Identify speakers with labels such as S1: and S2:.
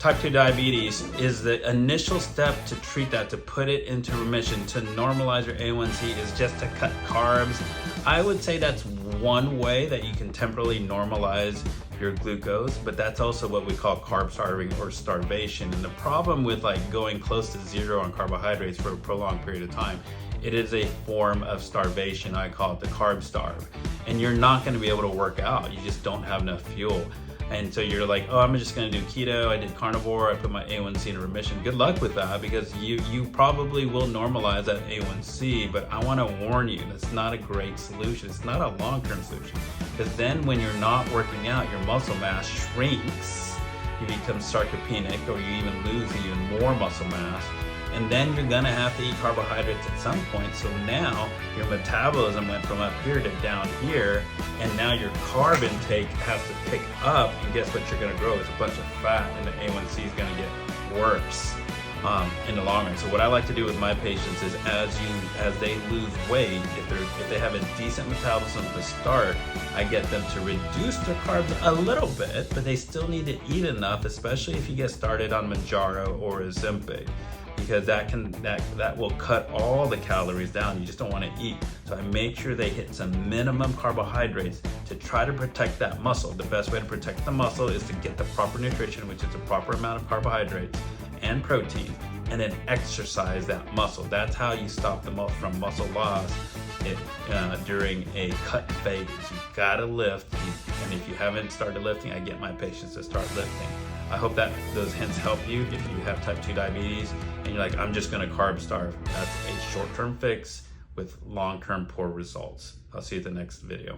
S1: Type 2 diabetes is the initial step to treat that, to put it into remission, to normalize your A1C is just to cut carbs. I would say that's one way that you can temporarily normalize your glucose, but that's also what we call carb starving or starvation. And the problem with like going close to zero on carbohydrates for a prolonged period of time, it is a form of starvation. I call it the carb starve. And you're not gonna be able to work out. You just don't have enough fuel. And so you're like, oh, I'm just gonna do keto, I did carnivore, I put my A1C in remission. Good luck with that, because you probably will normalize that A1C, but I wanna warn you, that's not a great solution. It's not a long-term solution. Because then when you're not working out, your muscle mass shrinks, you become sarcopenic, or you even lose even more muscle mass. And then you're gonna have to eat carbohydrates at some point. So now your metabolism went from up here to down here, and now your carb intake has to pick up, and guess what you're gonna grow? It's a bunch of fat, and the A1C is gonna get worse in the long run. So what I like to do with my patients is as they lose weight, if they have a decent metabolism to start, I get them to reduce their carbs a little bit, but they still need to eat enough, especially if you get started on Mounjaro or Ozempic, because that will cut all the calories down. You just don't want to eat. So I make sure they hit some minimum carbohydrates to try to protect that muscle. The best way to protect the muscle is to get the proper nutrition, which is a proper amount of carbohydrates and protein, and then exercise that muscle. That's how you stop the muscle from muscle loss during a cut phase. You've got to lift, and if you haven't started lifting, I get my patients to start lifting. I hope that those hints help you if you have type 2 diabetes and you're like, I'm just gonna carb starve. That's a short-term fix with long-term poor results. I'll see you at the next video.